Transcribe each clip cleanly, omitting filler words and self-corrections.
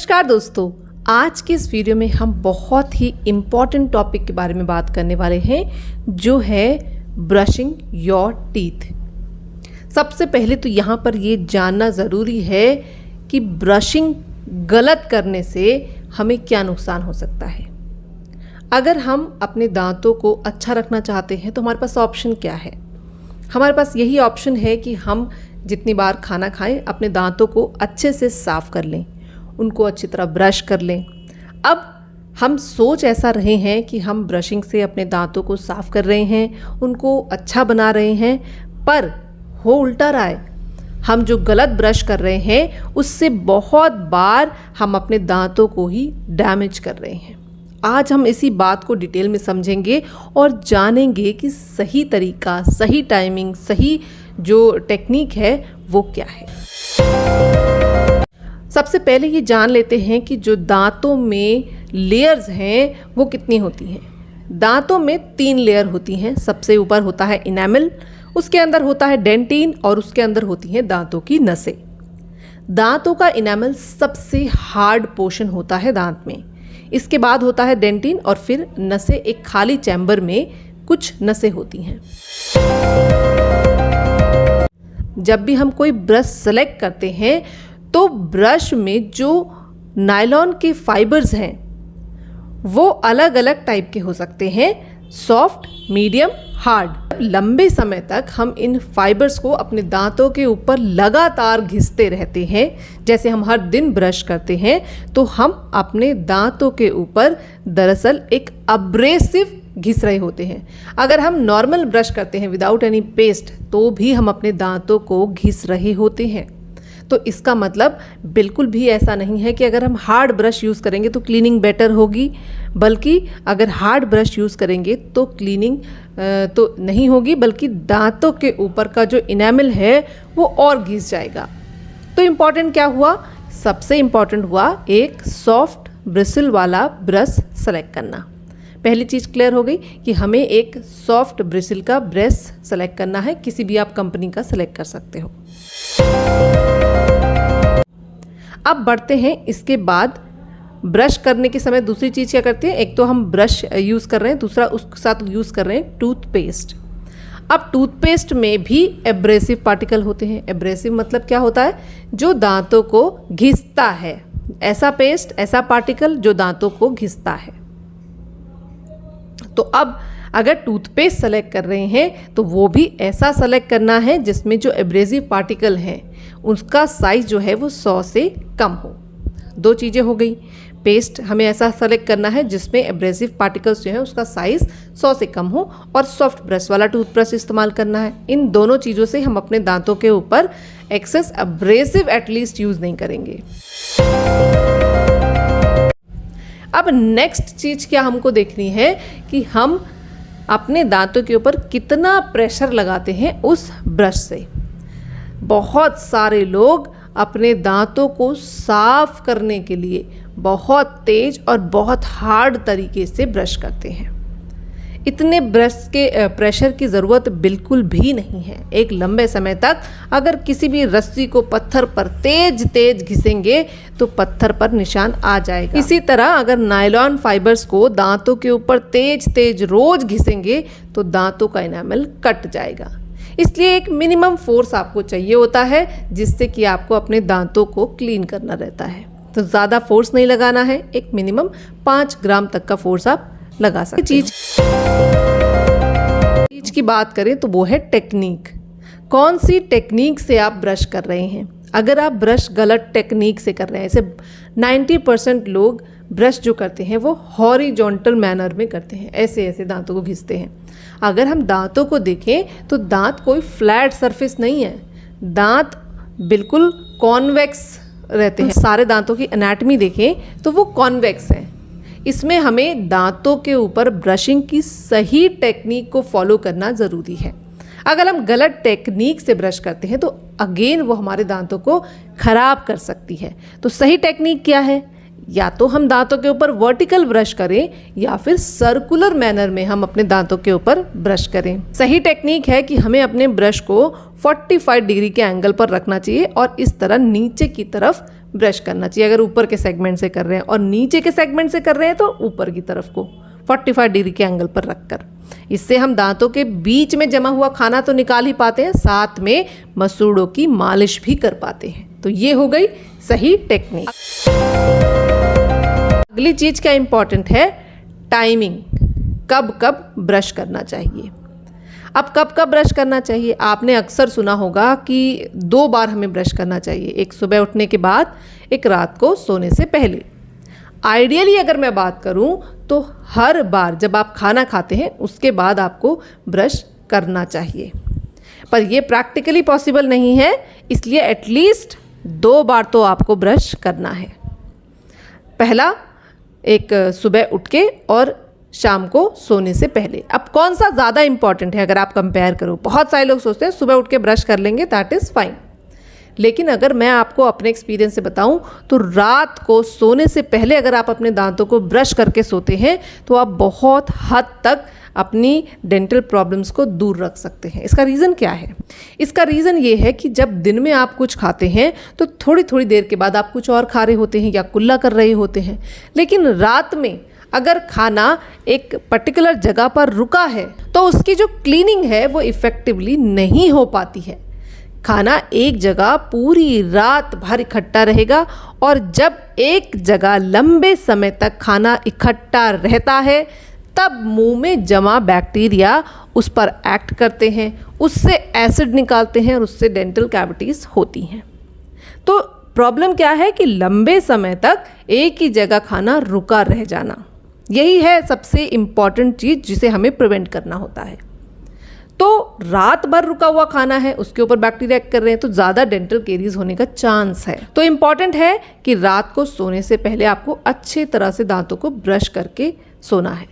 नमस्कार दोस्तों, आज के इस वीडियो में हम बहुत ही इम्पॉर्टेंट टॉपिक के बारे में बात करने वाले हैं जो है ब्रशिंग योर टीथ। सबसे पहले तो यहाँ पर ये जानना ज़रूरी है कि ब्रशिंग गलत करने से हमें क्या नुकसान हो सकता है। अगर हम अपने दांतों को अच्छा रखना चाहते हैं तो हमारे पास ऑप्शन क्या है। हमारे पास यही ऑप्शन है कि हम जितनी बार खाना खाएं अपने दांतों को अच्छे से साफ़ कर लें, उनको अच्छी तरह ब्रश कर लें। अब हम सोच ऐसा रहे हैं कि हम ब्रशिंग से अपने दांतों को साफ़ कर रहे हैं, उनको अच्छा बना रहे हैं, पर हो उल्टा रहा है। हम जो गलत ब्रश कर रहे हैं उससे बहुत बार हम अपने दांतों को ही डैमेज कर रहे हैं। आज हम इसी बात को डिटेल में समझेंगे और जानेंगे कि सही तरीका, सही टाइमिंग, सही जो टेक्निक है वो क्या है। सबसे पहले ये जान लेते हैं कि जो दांतों में लेयर्स हैं वो कितनी होती हैं। दांतों में 3 लेयर होती हैं। सबसे ऊपर होता है इनेमल, उसके अंदर होता है डेंटिन और उसके अंदर होती हैं दांतों की नसें। दांतों का इनेमल सबसे हार्ड पोर्शन होता है दांत में। इसके बाद होता है डेंटिन और फिर नसें। एक खाली चैम्बर में कुछ नसें होती हैं। जब भी हम कोई ब्रश सेलेक्ट करते हैं तो ब्रश में जो नायलॉन के फाइबर्स हैं वो अलग अलग टाइप के हो सकते हैं, सॉफ्ट, मीडियम, हार्ड। लंबे समय तक हम इन फाइबर्स को अपने दांतों के ऊपर लगातार घिसते रहते हैं। जैसे हम हर दिन ब्रश करते हैं तो हम अपने दांतों के ऊपर दरअसल एक अब्रेसिव घिस रहे होते हैं। अगर हम नॉर्मल ब्रश करते हैं विदाउट एनी पेस्ट तो भी हम अपने दांतों को घिस रहे होते हैं। तो इसका मतलब बिल्कुल भी ऐसा नहीं है कि अगर हम हार्ड ब्रश यूज़ करेंगे तो क्लीनिंग बेटर होगी, बल्कि अगर हार्ड ब्रश यूज़ करेंगे तो क्लीनिंग तो नहीं होगी, बल्कि दांतों के ऊपर का जो इनेमल है वो और घिस जाएगा। तो इम्पॉर्टेंट क्या हुआ? सबसे इम्पॉर्टेंट हुआ एक सॉफ्ट ब्रिसल वाला ब्रश सेलेक्ट करना। पहली चीज़ क्लियर हो गई कि हमें एक सॉफ्ट ब्रिसल का ब्रश सेलेक्ट करना है। किसी भी आप कंपनी का सेलेक्ट कर सकते हो। अब बढ़ते हैं इसके बाद ब्रश करने के समय दूसरी चीज़ क्या करते हैं। एक तो हम ब्रश यूज़ कर रहे हैं, दूसरा उसके साथ यूज़ कर रहे हैं टूथपेस्ट। अब टूथपेस्ट में भी एब्रेसिव पार्टिकल होते हैं। एब्रेसिव मतलब क्या होता है? जो दांतों को घिसता है। ऐसा पेस्ट, ऐसा पार्टिकल जो दांतों को घिसता है। तो अब अगर टूथपेस्ट सेलेक्ट कर रहे हैं तो वो भी ऐसा सेलेक्ट करना है जिसमें जो एब्रेसिव पार्टिकल हैं उसका साइज़ जो है वो 100 से कम हो। 2 चीज़ें हो गई। पेस्ट हमें ऐसा सेलेक्ट करना है जिसमें एब्रेसिव पार्टिकल्स जो है उसका साइज़ 100 से कम हो, और सॉफ्ट ब्रश वाला टूथब्रश इस्तेमाल करना है। इन दोनों चीज़ों से हम अपने दांतों के ऊपर एक्सेस एब्रेसिव एटलीस्ट यूज़ नहीं करेंगे। अब नेक्स्ट चीज़ क्या हमको देखनी है कि हम अपने दांतों के ऊपर कितना प्रेशर लगाते हैं उस ब्रश से। बहुत सारे लोग अपने दांतों को साफ करने के लिए बहुत तेज और बहुत हार्ड तरीके से ब्रश करते हैं। इतने ब्रश के प्रेशर की ज़रूरत बिल्कुल भी नहीं है। एक लंबे समय तक अगर किसी भी रस्सी को पत्थर पर तेज तेज घिसेंगे तो पत्थर पर निशान आ जाएगा। इसी तरह अगर नायलॉन फाइबर्स को दांतों के ऊपर तेज तेज रोज घिसेंगे तो दांतों का इनेमल कट जाएगा। इसलिए एक मिनिमम फोर्स आपको चाहिए होता है जिससे कि आपको अपने दांतों को क्लीन करना रहता है। तो ज़्यादा फोर्स नहीं लगाना है, एक मिनिमम 5 ग्राम तक का फोर्स आप लगा सकते। चीज की बात करें तो वो है टेक्निक। कौन सी टेक्निक से आप ब्रश कर रहे हैं। अगर आप ब्रश गलत टेक्निक से कर रहे हैं, ऐसे 90% लोग ब्रश जो करते हैं वो हॉरिजॉन्टल मैनर में करते हैं, ऐसे ऐसे दांतों को घिसते हैं। अगर हम दांतों को देखें तो दांत कोई फ्लैट सरफेस नहीं है, दांत बिल्कुल कॉन्वेक्स रहते हैं। सारे दांतों की एनाटॉमी देखें तो वो कॉन्वेक्स हैं। इसमें हमें दांतों के ऊपर ब्रशिंग की सही टेक्निक को फॉलो करना ज़रूरी है। अगर हम गलत टेक्निक से ब्रश करते हैं तो अगेन वो हमारे दांतों को ख़राब कर सकती है। तो सही टेक्निक क्या है? या तो हम दांतों के ऊपर वर्टिकल ब्रश करें या फिर सर्कुलर मैनर में हम अपने दांतों के ऊपर ब्रश करें। सही टेक्निक है कि हमें अपने ब्रश को 45 डिग्री के एंगल पर रखना चाहिए और इस तरह नीचे की तरफ ब्रश करना चाहिए। अगर ऊपर के सेगमेंट से कर रहे हैं और नीचे के सेगमेंट से कर रहे हैं तो ऊपर की तरफ को 45 डिग्री के एंगल पर रखकर। इससे हम दांतों के बीच में जमा हुआ खाना तो निकाल ही पाते हैं, साथ में मसूड़ों की मालिश भी कर पाते हैं। तो ये हो गई सही टेक्निक। अगली चीज क्या इंपॉर्टेंट है, टाइमिंग। कब कब ब्रश करना चाहिए। अब कब कब ब्रश करना चाहिए, आपने अक्सर सुना होगा कि 2 बार हमें ब्रश करना चाहिए, एक सुबह उठने के बाद, एक रात को सोने से पहले। आइडियली अगर मैं बात करूं तो हर बार जब आप खाना खाते हैं उसके बाद आपको ब्रश करना चाहिए, पर यह प्रैक्टिकली पॉसिबल नहीं है, इसलिए एटलीस्ट 2 बार तो आपको ब्रश करना है। पहला, एक सुबह उठ के और शाम को सोने से पहले। अब कौन सा ज़्यादा इंपॉर्टेंट है अगर आप कंपेयर करो। बहुत सारे लोग सोचते हैं सुबह उठ के ब्रश कर लेंगे, दैट इज़ फाइन, लेकिन अगर मैं आपको अपने एक्सपीरियंस से बताऊं तो रात को सोने से पहले अगर आप अपने दांतों को ब्रश करके सोते हैं तो आप बहुत हद तक अपनी डेंटल प्रॉब्लम्स को दूर रख सकते हैं। इसका रीज़न क्या है? इसका रीज़न ये है कि जब दिन में आप कुछ खाते हैं तो थोड़ी थोड़ी देर के बाद आप कुछ और खा रहे होते हैं या कुल्ला कर रहे होते हैं, लेकिन रात में अगर खाना एक पर्टिकुलर जगह पर रुका है तो उसकी जो क्लीनिंग है वो इफ़ेक्टिवली नहीं हो पाती है। खाना एक जगह पूरी रात भर इकट्ठा रहेगा और जब एक जगह लंबे समय तक खाना इकट्ठा रहता है तब मुंह में जमा बैक्टीरिया उस पर एक्ट करते हैं, उससे एसिड निकालते हैं और उससे डेंटल कैविटीज़ होती हैं। तो प्रॉब्लम क्या है कि लंबे समय तक एक ही जगह खाना रुका रह जाना, यही है सबसे इम्पॉर्टेंट चीज़ जिसे हमें प्रिवेंट करना होता है। तो रात भर रुका हुआ खाना है, उसके ऊपर बैक्टीरिया एक्ट कर रहे हैं तो ज़्यादा डेंटल केरीज होने का चांस है। तो इम्पॉर्टेंट है कि रात को सोने से पहले आपको अच्छे तरह से दांतों को ब्रश करके सोना है।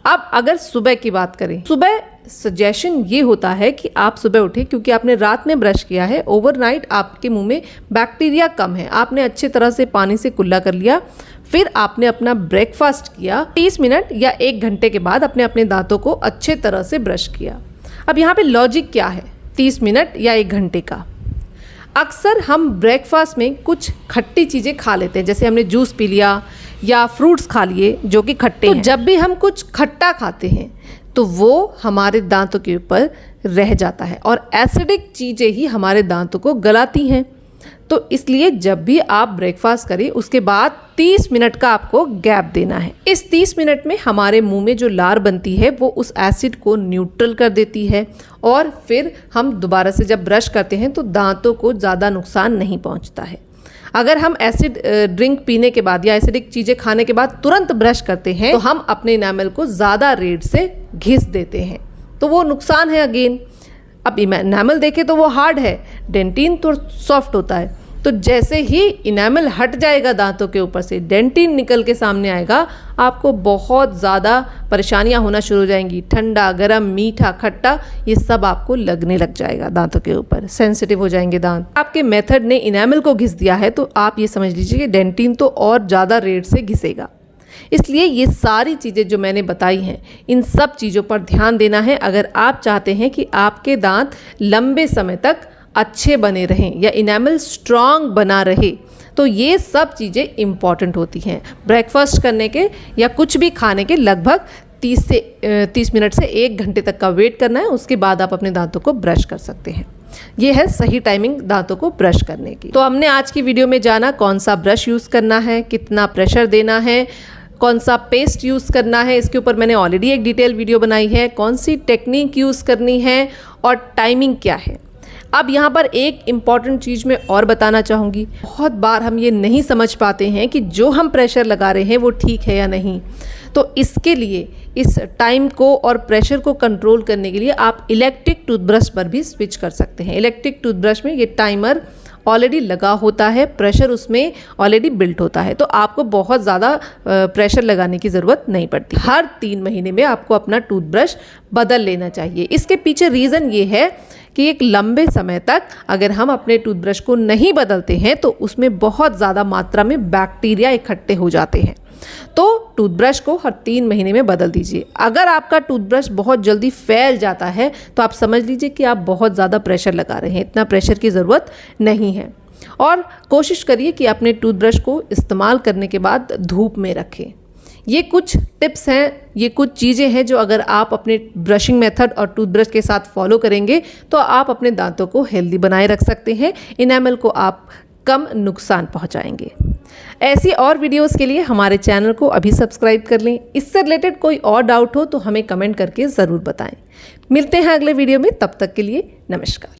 अब अगर सुबह की बात करें, सुबह सजेशन ये होता है कि आप सुबह उठें, क्योंकि आपने रात में ब्रश किया है, ओवरनाइट आपके मुंह में बैक्टीरिया कम है, आपने अच्छे तरह से पानी से कुल्ला कर लिया, फिर आपने अपना ब्रेकफास्ट किया, 30 मिनट या 1 घंटे के बाद अपने अपने दांतों को अच्छे तरह से ब्रश किया। अब यहाँ पे लॉजिक क्या है 30 मिनट या 1 घंटे का? अक्सर हम ब्रेकफास्ट में कुछ खट्टी चीज़ें खा लेते हैं, जैसे हमने जूस पी लिया या फ्रूट्स खा लिए जो कि खट्टे हैं। जब भी हम कुछ खट्टा खाते हैं तो वो हमारे दांतों के ऊपर रह जाता है और एसिडिक चीज़ें ही हमारे दांतों को गलाती हैं। तो इसलिए जब भी आप ब्रेकफास्ट करें उसके बाद 30 मिनट का आपको गैप देना है। इस 30 मिनट में हमारे मुंह में जो लार बनती है वो उस एसिड को न्यूट्रल कर देती है और फिर हम दोबारा से जब ब्रश करते हैं तो दांतों को ज़्यादा नुकसान नहीं पहुंचता है। अगर हम एसिड ड्रिंक पीने के बाद या एसिडिक चीज़ें खाने के बाद तुरंत ब्रश करते हैं तो हम अपने इनेमल को ज़्यादा रेट से घिस देते हैं, तो वो नुकसान है अगेन। अब इनेमल देखें तो वो हार्ड है, डेंटिन तो सॉफ्ट होता है। तो जैसे ही इनेमल हट जाएगा दांतों के ऊपर से, डेंटिन निकल के सामने आएगा, आपको बहुत ज़्यादा परेशानियां होना शुरू हो जाएंगी। ठंडा, गरम, मीठा, खट्टा, ये सब आपको लगने लग जाएगा दांतों के ऊपर, सेंसिटिव हो जाएंगे दांत। आपके मेथड ने इनेमल को घिस दिया है तो आप ये समझ लीजिए कि डेंटिन तो और ज़्यादा रेट से घिसेगा। इसलिए ये सारी चीज़ें जो मैंने बताई हैं, इन सब चीज़ों पर ध्यान देना है अगर आप चाहते हैं कि आपके दांत लंबे समय तक अच्छे बने रहें या इनेमल स्ट्रॉन्ग बना रहे। तो ये सब चीज़ें इम्पॉर्टेंट होती हैं। ब्रेकफास्ट करने के या कुछ भी खाने के लगभग 30 मिनट से 1 घंटे तक का वेट करना है, उसके बाद आप अपने दांतों को ब्रश कर सकते हैं। ये है सही टाइमिंग दांतों को ब्रश करने की। तो हमने आज की वीडियो में जाना कौन सा ब्रश यूज़ करना है, कितना प्रेशर देना है, कौन सा पेस्ट यूज़ करना है, इसके ऊपर मैंने ऑलरेडी एक डिटेल वीडियो बनाई है, कौन सी टेक्निक यूज़ करनी है और टाइमिंग क्या है। अब यहाँ पर एक इम्पॉर्टेंट चीज़ मैं और बताना चाहूँगी। बहुत बार हम ये नहीं समझ पाते हैं कि जो हम प्रेशर लगा रहे हैं वो ठीक है या नहीं। तो इसके लिए, इस टाइम को और प्रेशर को कंट्रोल करने के लिए आप इलेक्ट्रिक टूथब्रश पर भी स्विच कर सकते हैं। इलेक्ट्रिक टूथब्रश में ये टाइमर ऑलरेडी लगा होता है, प्रेशर उसमें ऑलरेडी बिल्ट होता है, तो आपको बहुत ज़्यादा प्रेशर लगाने की ज़रूरत नहीं पड़ती। हर 3 महीने में आपको अपना टूथब्रश बदल लेना चाहिए। इसके पीछे रीज़न ये है कि एक लंबे समय तक अगर हम अपने टूथब्रश को नहीं बदलते हैं तो उसमें बहुत ज़्यादा मात्रा में बैक्टीरिया इकट्ठे हो जाते हैं। तो टूथब्रश को हर 3 महीने में बदल दीजिए। अगर आपका टूथब्रश बहुत जल्दी फैल जाता है तो आप समझ लीजिए कि आप बहुत ज़्यादा प्रेशर लगा रहे हैं। इतना प्रेशर की ज़रूरत नहीं है। और कोशिश करिए कि अपने टूथब्रश को इस्तेमाल करने के बाद धूप में रखें। ये कुछ टिप्स हैं, ये कुछ चीज़ें हैं जो अगर आप अपने ब्रशिंग मेथड और टूथब्रश के साथ फॉलो करेंगे तो आप अपने दांतों को हेल्दी बनाए रख सकते हैं। इनेमल को आप कम नुकसान पहुंचाएंगे। ऐसी और वीडियोस के लिए हमारे चैनल को अभी सब्सक्राइब कर लें। इससे रिलेटेड कोई और डाउट हो तो हमें कमेंट करके ज़रूर बताएं। मिलते हैं अगले वीडियो में, तब तक के लिए नमस्कार।